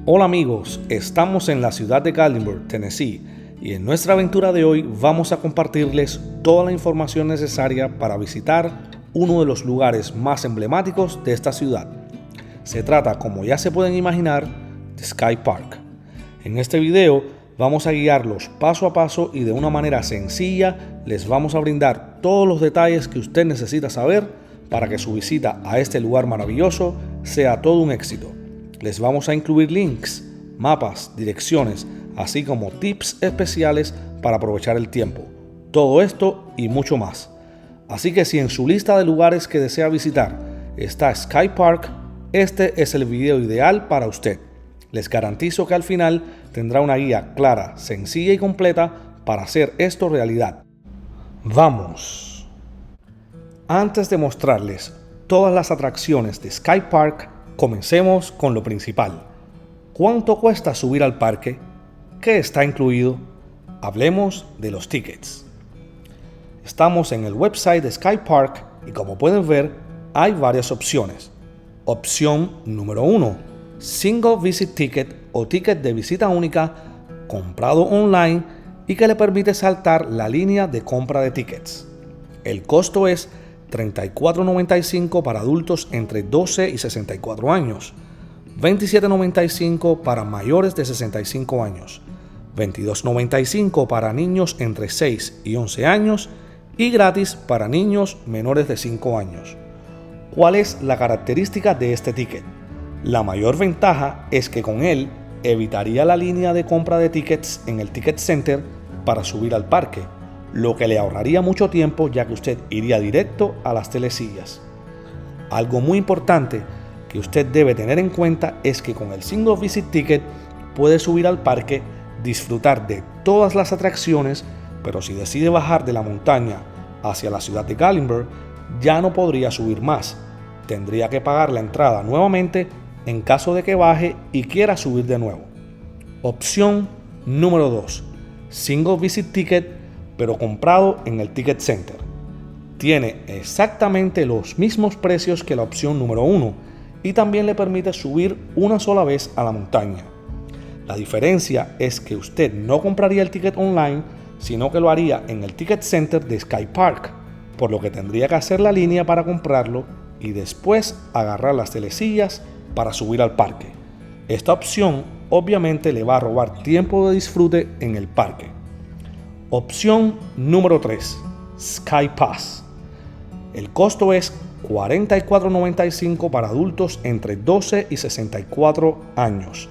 Hola amigos, estamos en la ciudad de Gatlinburg, Tennessee, y en nuestra aventura de hoy vamos a compartirles toda la información necesaria para visitar uno de los lugares más emblemáticos de esta ciudad. Se trata, como ya se pueden imaginar, de Sky Park. En este video vamos a guiarlos paso a paso y de una manera sencilla les vamos a brindar todos los detalles que usted necesita saber para que su visita a este lugar maravilloso sea todo un éxito. Les vamos a incluir links, mapas, direcciones, así como tips especiales para aprovechar el tiempo. Todo esto y mucho más. Así que si en su lista de lugares que desea visitar está Sky Park, este es el video ideal para usted. Les garantizo que al final tendrá una guía clara, sencilla y completa para hacer esto realidad. ¡Vamos! Antes de mostrarles todas las atracciones de Sky Park, comencemos con lo principal. ¿Cuánto cuesta subir al parque? ¿Qué está incluido? Hablemos de los tickets. Estamos en el website de Sky Park y como pueden ver, hay varias opciones. Opción número 1, Single Visit Ticket o ticket de visita única comprado online y que le permite saltar la línea de compra de tickets. El costo es $34.95 para adultos entre 12 y 64 años, $27.95 para mayores de 65 años, $22.95 para niños entre 6 y 11 años y gratis para niños menores de 5 años. ¿Cuál es la característica de este ticket? La mayor ventaja es que con él evitaría la línea de compra de tickets en el Ticket Center para subir al parque, lo que le ahorraría mucho tiempo ya que usted iría directo a las telesillas. Algo muy importante que usted debe tener en cuenta es que con el Single Visit Ticket puede subir al parque, disfrutar de todas las atracciones, pero si decide bajar de la montaña hacia la ciudad de Gatlinburg, ya no podría subir más. Tendría que pagar la entrada nuevamente en caso de que baje y quiera subir de nuevo. Opción número 2, Single Visit Ticket pero comprado en el Ticket Center. Tiene exactamente los mismos precios que la opción número 1 y también le permite subir una sola vez a la montaña. La diferencia es que usted no compraría el ticket online, sino que lo haría en el Ticket Center de Sky Park, por lo que tendría que hacer la línea para comprarlo y después agarrar las telesillas para subir al parque. Esta opción obviamente le va a robar tiempo de disfrute en el parque. Opción número 3, Sky Pass. El costo es $44.95 para adultos entre 12 y 64 años,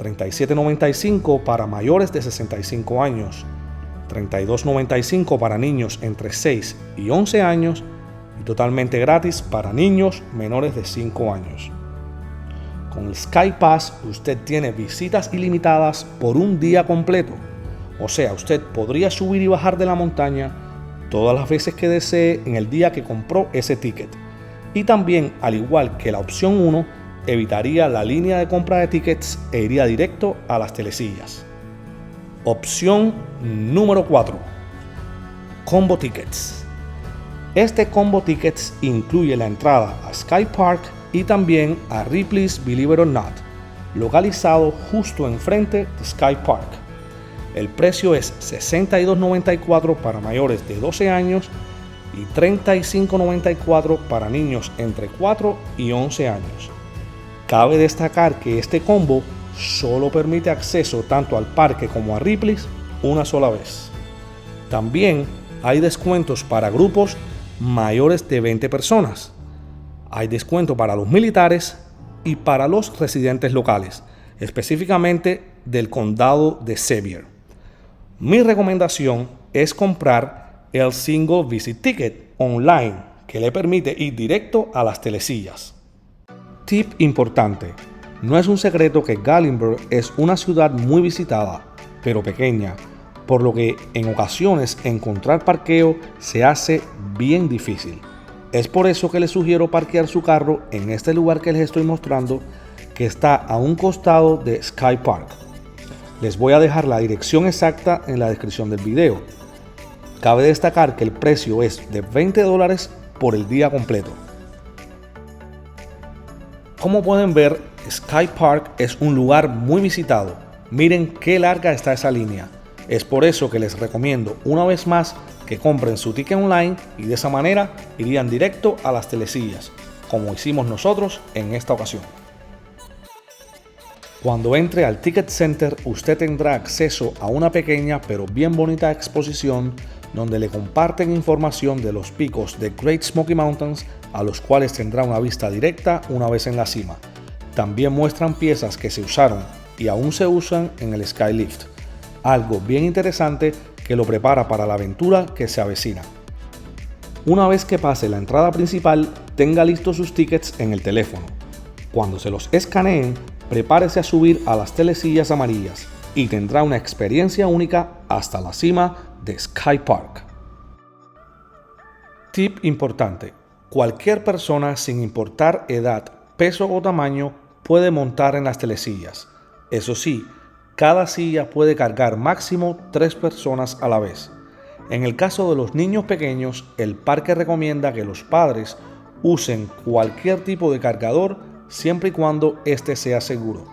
$37.95 para mayores de 65 años, $32.95 para niños entre 6 y 11 años y totalmente gratis para niños menores de 5 años. Con el Sky Pass usted tiene visitas ilimitadas por un día completo. O sea, usted podría subir y bajar de la montaña todas las veces que desee en el día que compró ese ticket. Y también, al igual que la opción 1, evitaría la línea de compra de tickets e iría directo a las telesillas. Opción número 4, Combo Tickets. Este Combo Tickets incluye la entrada a Sky Park y también a Ripley's Believe It or Not, localizado justo enfrente de Sky Park. El precio es $62.94 para mayores de 12 años y $35.94 para niños entre 4 y 11 años. Cabe destacar que este combo solo permite acceso tanto al parque como a Ripley's una sola vez. También hay descuentos para grupos mayores de 20 personas. Hay descuento para los militares y para los residentes locales, específicamente del condado de Sevier. Mi recomendación es comprar el Single Visit Ticket online, que le permite ir directo a las telesillas. Tip importante: no es un secreto que Gatlinburg es una ciudad muy visitada, pero pequeña, por lo que en ocasiones encontrar parqueo se hace bien difícil. Es por eso que les sugiero parquear su carro en este lugar que les estoy mostrando, que está a un costado de Sky Park. Les voy a dejar la dirección exacta en la descripción del video. Cabe destacar que el precio es de $20 por el día completo. Como pueden ver, Sky Park es un lugar muy visitado. Miren qué larga está esa línea. Es por eso que les recomiendo una vez más que compren su ticket online y de esa manera irían directo a las telesillas, como hicimos nosotros en esta ocasión. Cuando entre al Ticket Center, usted tendrá acceso a una pequeña pero bien bonita exposición donde le comparten información de los picos de Great Smoky Mountains, a los cuales tendrá una vista directa una vez en la cima. También muestran piezas que se usaron y aún se usan en el Skylift, algo bien interesante que lo prepara para la aventura que se avecina. Una vez que pase la entrada principal, tenga listos sus tickets en el teléfono. Cuando se los escaneen, prepárese a subir a las telesillas amarillas y tendrá una experiencia única hasta la cima de Sky Park. Tip importante: cualquier persona sin importar edad, peso o tamaño puede montar en las telesillas. Eso sí, cada silla puede cargar máximo 3 personas a la vez. En el caso de los niños pequeños, el parque recomienda que los padres usen cualquier tipo de cargador siempre y cuando este sea seguro.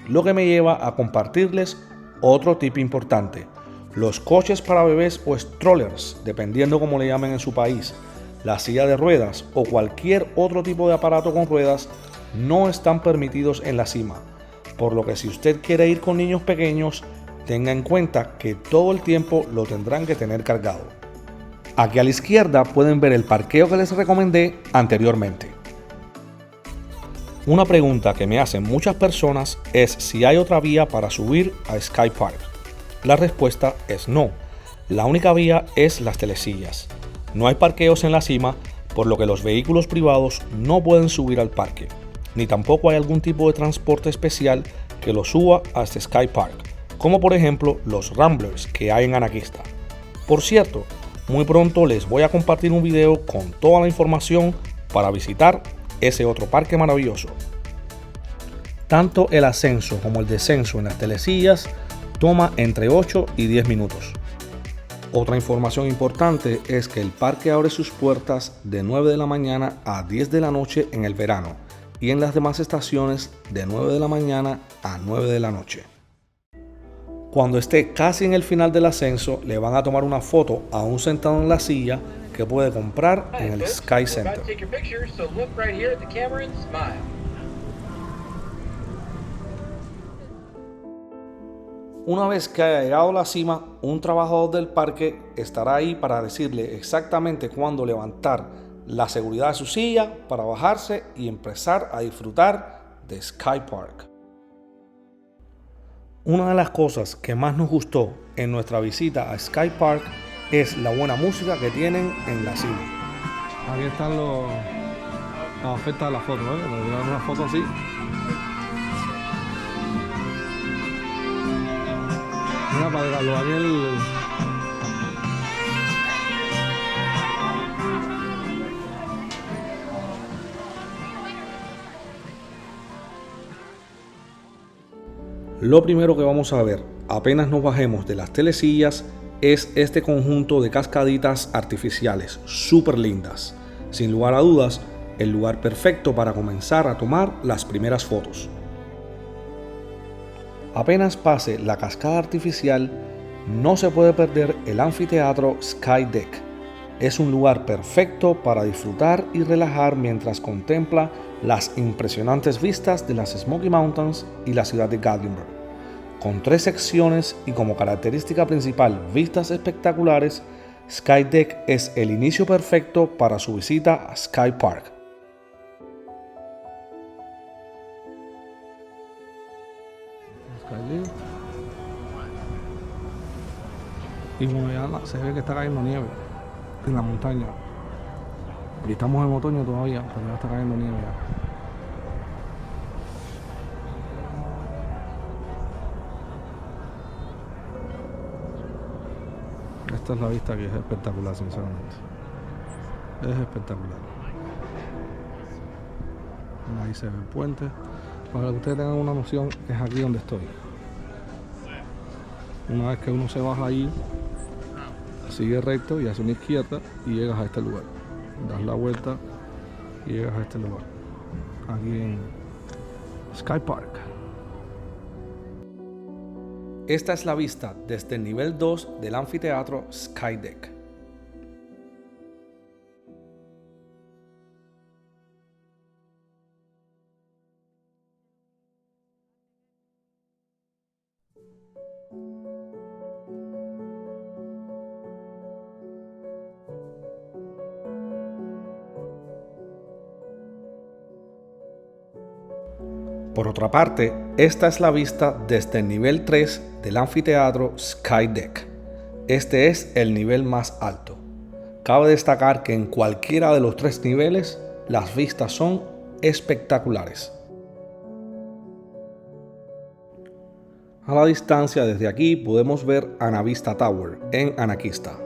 Lo que me lleva a compartirles otro tip importante: los coches para bebés o strollers, dependiendo como le llamen en su país, la silla de ruedas o cualquier otro tipo de aparato con ruedas no están permitidos en la cima, por lo que si usted quiere ir con niños pequeños, tenga en cuenta que todo el tiempo lo tendrán que tener cargado. Aquí a la izquierda pueden ver el parqueo que les recomendé anteriormente. Una pregunta que me hacen muchas personas es si hay otra vía para subir a Sky Park. La respuesta es no. La única vía es las telesillas. No hay parqueos en la cima, por lo que los vehículos privados no pueden subir al parque, ni tampoco hay algún tipo de transporte especial que lo suba hasta Sky Park, como por ejemplo los Ramblers que hay en Anaquista. Por cierto, muy pronto les voy a compartir un video con toda la información para visitar ese otro parque maravilloso. Tanto el ascenso como el descenso en las telesillas toma entre 8 y 10 minutos. Otra información importante es que el parque abre sus puertas de 9 de la mañana a 10 de la noche en el verano y en las demás estaciones de 9 de la mañana a 9 de la noche. Cuando esté casi en el final del ascenso, le van a tomar una foto aún sentado en la silla que puede comprar en el Sky Center. Una vez que haya llegado a la cima, un trabajador del parque estará ahí para decirle exactamente cuándo levantar la seguridad de su silla para bajarse y empezar a disfrutar de Sky Park. Una de las cosas que más nos gustó en nuestra visita a Sky Park es la buena música que tienen en la cima. Aquí están las ofertas de la foto, ¿eh? Le voy a dar una foto así. Mira para Carlos Daniel. Lo primero que vamos a ver apenas nos bajemos de las telesillas es este conjunto de cascaditas artificiales súper lindas. Sin lugar a dudas, el lugar perfecto para comenzar a tomar las primeras fotos. Apenas pase la cascada artificial, no se puede perder el anfiteatro Sky Deck. Es un lugar perfecto para disfrutar y relajar mientras contempla las impresionantes vistas de las Smoky Mountains y la ciudad de Gatlinburg. Con 3 secciones y como característica principal vistas espectaculares, Sky Deck es el inicio perfecto para su visita a Sky Park. Y bueno, ya se ve que está cayendo nieve en la montaña. Y estamos en otoño todavía, pero ya está cayendo nieve ya. Esta es la vista que es espectacular, sinceramente. Es espectacular. Ahí se ve el puente. Para que ustedes tengan una noción, es aquí donde estoy. Una vez que uno se baja ahí, sigue recto y hace una izquierda y llegas a este lugar. Das la vuelta y llegas a este lugar. Aquí Sky Park. Esta es la vista desde el nivel 2 del anfiteatro Sky Deck. Por otra parte, esta es la vista desde el nivel 3 del anfiteatro Sky Deck. Este es el nivel más alto. Cabe destacar que en cualquiera de los tres niveles, las vistas son espectaculares. A la distancia desde aquí podemos ver Anavista Tower en Anakista.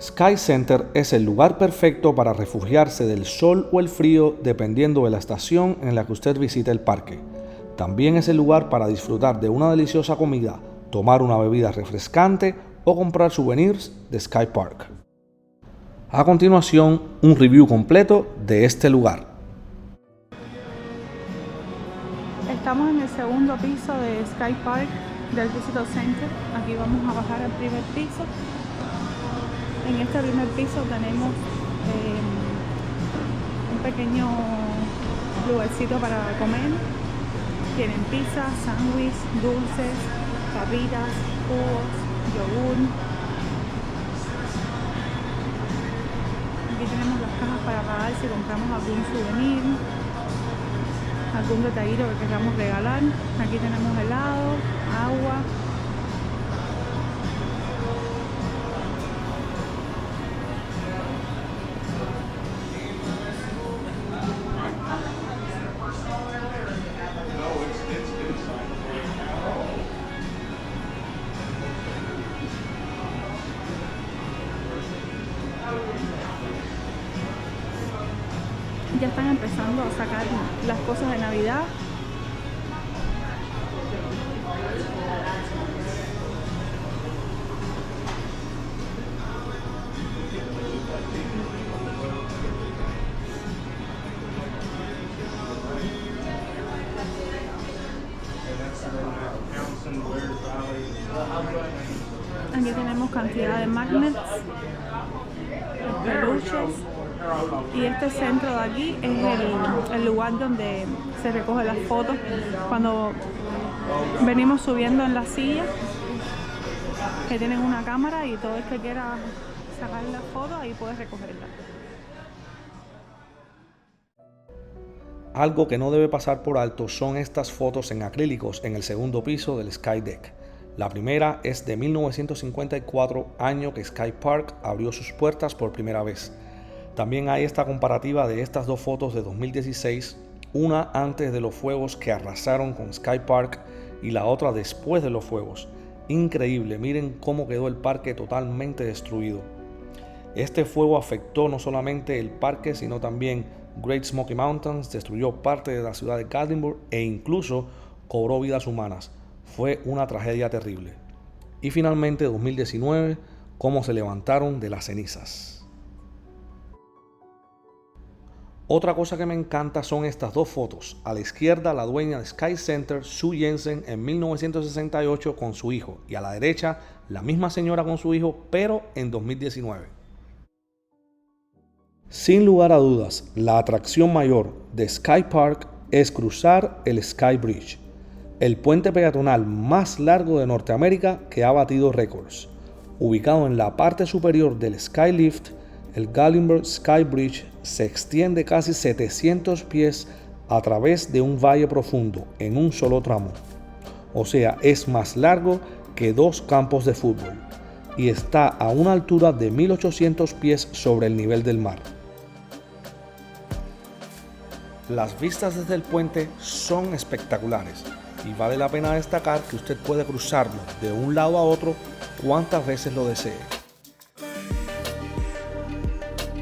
Sky Center es el lugar perfecto para refugiarse del sol o el frío dependiendo de la estación en la que usted visite el parque. También es el lugar para disfrutar de una deliciosa comida, tomar una bebida refrescante o comprar souvenirs de Sky Park. A continuación, un review completo de este lugar. Estamos en el segundo piso de Sky Park del Visitor Center. Aquí vamos a bajar al primer piso. En este primer piso tenemos un pequeño lugarcito para comer. Tienen pizza, sándwich, dulces, papitas, jugos, yogur. Aquí tenemos las cajas para pagar si compramos algún souvenir, algún detallito que queramos regalar. Aquí tenemos helado, agua. Ya están empezando a sacar las cosas de Navidad. Aquí tenemos cantidad de magnets, peluches. Y este centro de aquí es el lugar donde se recogen las fotos. Cuando venimos subiendo en la silla, que tienen una cámara y todo el que quiera sacar las fotos, ahí puede recogerlas. Algo que no debe pasar por alto son estas fotos en acrílicos en el segundo piso del Sky Deck. La primera es de 1954, año que Sky Park abrió sus puertas por primera vez. También hay esta comparativa de estas dos fotos de 2016, una antes de los fuegos que arrasaron con Sky Park y la otra después de los fuegos. Increíble, miren cómo quedó el parque totalmente destruido. Este fuego afectó no solamente el parque, sino también Great Smoky Mountains, destruyó parte de la ciudad de Gatlinburg e incluso cobró vidas humanas. Fue una tragedia terrible. Y finalmente 2019, cómo se levantaron de las cenizas. Otra cosa que me encanta son estas dos fotos. A la izquierda, la dueña de Sky Center, Sue Jensen, en 1968 con su hijo. Y a la derecha, la misma señora con su hijo, pero en 2019. Sin lugar a dudas, la atracción mayor de Sky Park es cruzar el Sky Bridge, el puente peatonal más largo de Norteamérica que ha batido récords. Ubicado en la parte superior del Sky Lift, el Gatlinburg Sky Bridge se extiende casi 700 pies a través de un valle profundo en un solo tramo. O sea, es más largo que 2 campos de fútbol y está a una altura de 1800 pies sobre el nivel del mar. Las vistas desde el puente son espectaculares. y vale la pena destacar que usted puede cruzarlo de un lado a otro cuantas veces lo desee.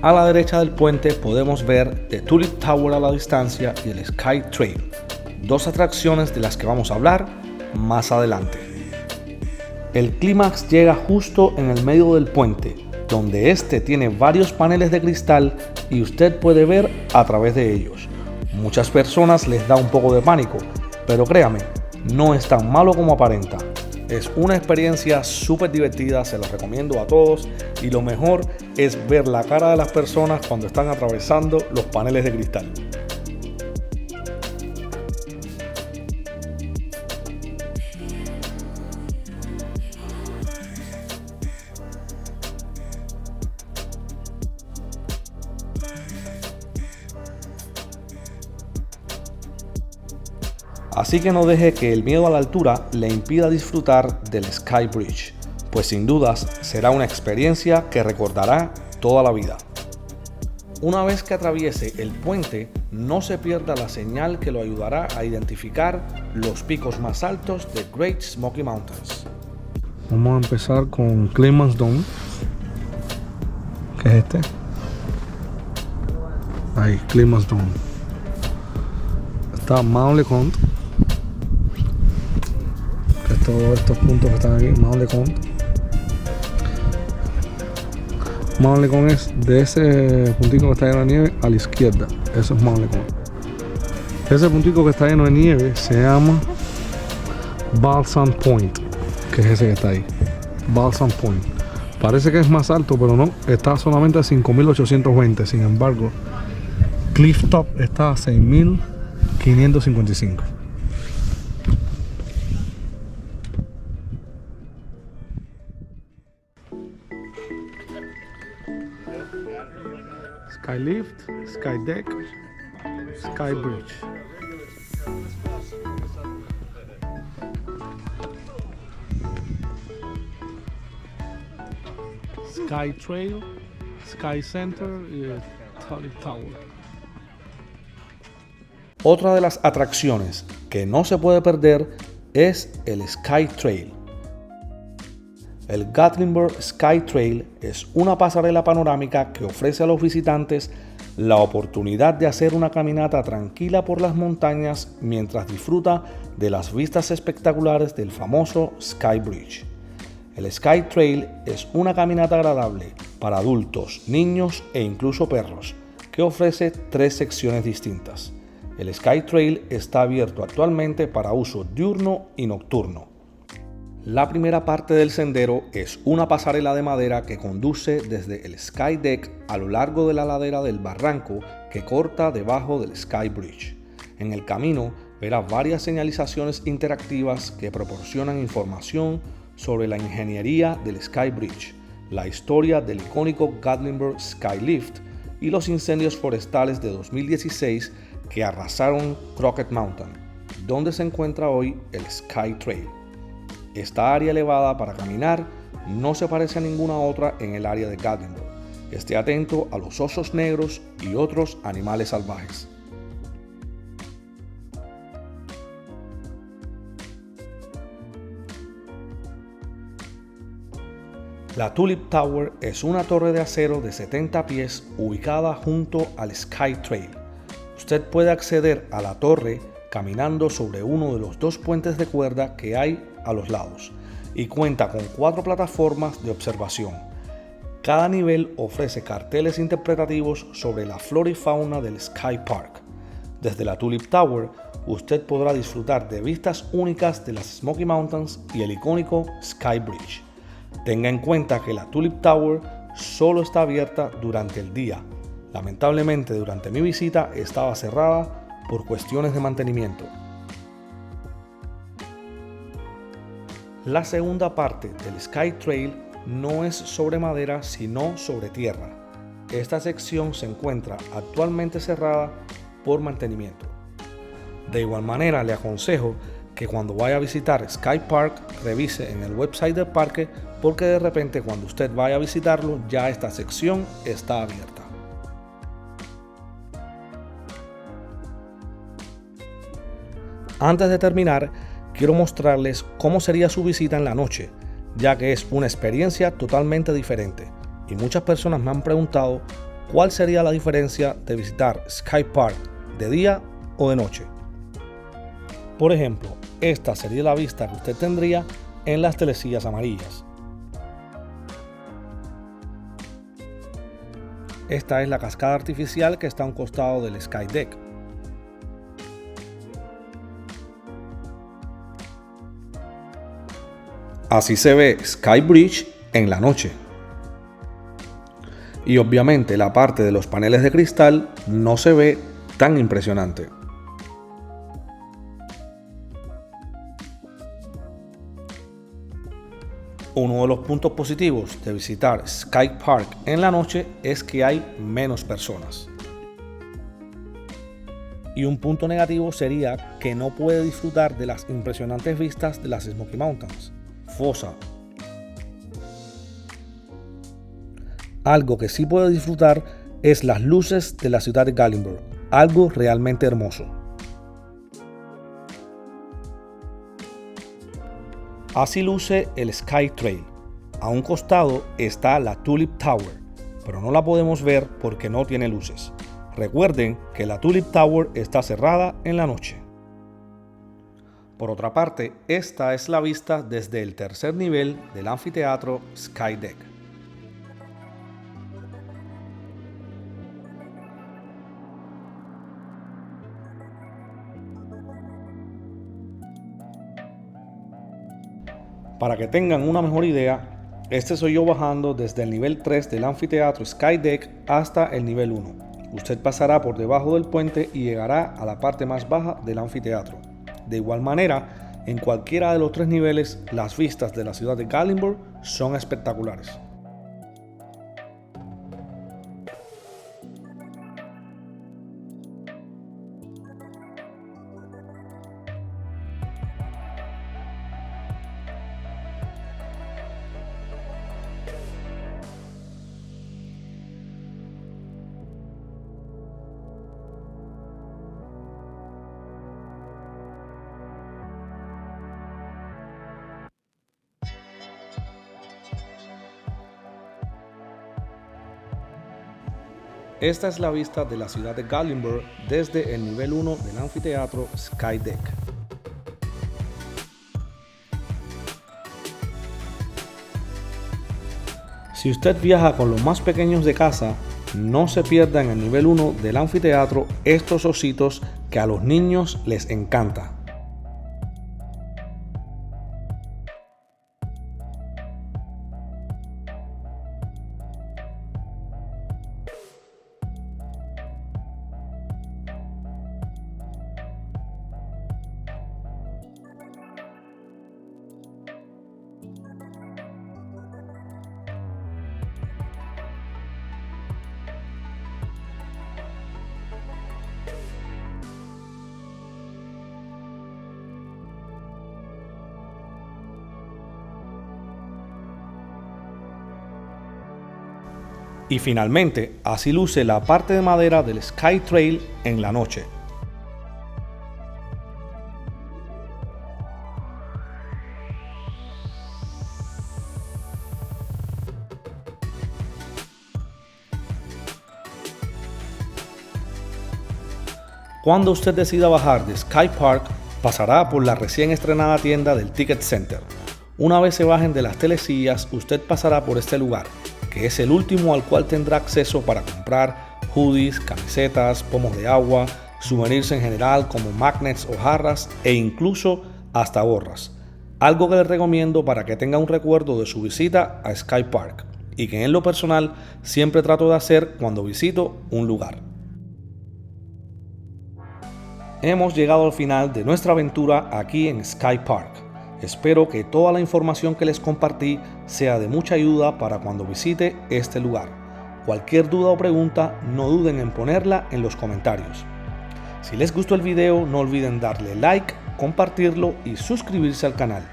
A la derecha del puente podemos ver The Tulip Tower a la distancia y el Sky Trail, dos atracciones de las que vamos a hablar más adelante. El clímax llega justo en el medio del puente, donde este tiene varios paneles de cristal y usted puede ver a través de ellos. Muchas personas les da un poco de pánico, pero créame, no es tan malo como aparenta. Es una experiencia súper divertida, se la recomiendo a todos y lo mejor es ver la cara de las personas cuando están atravesando los paneles de cristal. Así que no deje que el miedo a la altura le impida disfrutar del Sky Bridge, pues sin dudas será una experiencia que recordará toda la vida. Una vez que atraviese el puente, no se pierda la señal que lo ayudará a identificar los picos más altos de Great Smoky Mountains. Vamos a empezar con Clemens Dome, que es este. Ahí, Clemens Dome. Está Mount LeConte. Todos estos puntos que están aquí, Mount LeConte. Mount LeConte es de ese puntito que está lleno de nieve a la izquierda. Eso es Mount LeConte. Ese puntito que está lleno de nieve se llama Balsam Point, que es ese que está ahí. Balsam Point. Parece que es más alto, pero no. Está solamente a 5.820. Sin embargo, Cliff Top está a 6.555. Sky Lift, Sky Deck, Sky Bridge. Sky Trail, Sky Center y el Tulip Tower. Otra de las atracciones que no se puede perder es el Sky Trail. El Gatlinburg Sky Trail es una pasarela panorámica que ofrece a los visitantes la oportunidad de hacer una caminata tranquila por las montañas mientras disfruta de las vistas espectaculares del famoso Sky Bridge. El Sky Trail es una caminata agradable para adultos, niños e incluso perros, que ofrece 3 secciones distintas. El Sky Trail está abierto actualmente para uso diurno y nocturno. La primera parte del sendero es una pasarela de madera que conduce desde el Sky Deck a lo largo de la ladera del barranco que corta debajo del Sky Bridge. En el camino verá varias señalizaciones interactivas que proporcionan información sobre la ingeniería del Sky Bridge, la historia del icónico Gatlinburg Sky Lift y los incendios forestales de 2016 que arrasaron Crockett Mountain, donde se encuentra hoy el Sky Trail. Esta área elevada para caminar no se parece a ninguna otra en el área de Gatlinburg. Esté atento a los osos negros y otros animales salvajes. La Tulip Tower es una torre de acero de 70 pies ubicada junto al Sky Trail. Usted puede acceder a la torre caminando sobre uno de los 2 puentes de cuerda que hay a los lados y cuenta con 4 plataformas de observación. Cada nivel ofrece carteles interpretativos sobre la flora y fauna del Sky Park. Desde la Tulip Tower, usted podrá disfrutar de vistas únicas de las Smoky Mountains y el icónico Sky Bridge. Tenga en cuenta que la Tulip Tower solo está abierta durante el día. Lamentablemente, durante mi visita estaba cerrada por cuestiones de mantenimiento. La segunda parte del Sky Trail no es sobre madera sino sobre tierra. Esta sección se encuentra actualmente cerrada por mantenimiento. De igual manera le aconsejo que cuando vaya a visitar Sky Park revise en el website del parque porque de repente cuando usted vaya a visitarlo ya esta sección está abierta. Antes de terminar, quiero mostrarles cómo sería su visita en la noche, ya que es una experiencia totalmente diferente. Y muchas personas me han preguntado cuál sería la diferencia de visitar Sky Park de día o de noche. Por ejemplo, esta sería la vista que usted tendría en las telesillas amarillas. Esta es la cascada artificial que está a un costado del Sky Deck. Así se ve Sky Bridge en la noche. Y obviamente la parte de los paneles de cristal no se ve tan impresionante. Uno de los puntos positivos de visitar Sky Park en la noche es que hay menos personas. Y un punto negativo sería que no puede disfrutar de las impresionantes vistas de las Smoky Mountains, Fosa. Algo que sí puede disfrutar es las luces de la ciudad de Gatlinburg, algo realmente hermoso. Así luce el Sky Trail. A un costado está la Tulip Tower, pero no la podemos ver porque no tiene luces. Recuerden que la Tulip Tower está cerrada en la noche. Por otra parte, esta es la vista desde el tercer nivel del anfiteatro Sky Deck. Para que tengan una mejor idea, este soy yo bajando desde el nivel 3 del anfiteatro Sky Deck hasta el nivel 1. Usted pasará por debajo del puente y llegará a la parte más baja del anfiteatro. De igual manera, en cualquiera de los tres niveles, las vistas de la ciudad de Gatlinburg son espectaculares. Esta es la vista de la ciudad de Gatlinburg desde el nivel 1 del anfiteatro Sky Deck. Si usted viaja con los más pequeños de casa, no se pierda en el nivel 1 del anfiteatro estos ositos que a los niños les encanta. Y finalmente, así luce la parte de madera del Sky Trail en la noche. Cuando usted decida bajar de Sky Park, pasará por la recién estrenada tienda del Ticket Center. Una vez se bajen de las telesillas, usted pasará por este lugar, que es el último al cual tendrá acceso para comprar hoodies, camisetas, pomos de agua, souvenirs en general como magnets o jarras e incluso hasta gorras. Algo que les recomiendo para que tenga un recuerdo de su visita a Sky Park y que en lo personal siempre trato de hacer cuando visito un lugar. Hemos llegado al final de nuestra aventura aquí en Sky Park. Espero que toda la información que les compartí sea de mucha ayuda para cuando visite este lugar. Cualquier duda o pregunta, no duden en ponerla en los comentarios. Si les gustó el video, no olviden darle like, compartirlo y suscribirse al canal.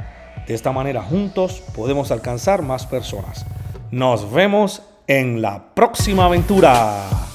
De esta manera juntos podemos alcanzar más personas. Nos vemos en la próxima aventura.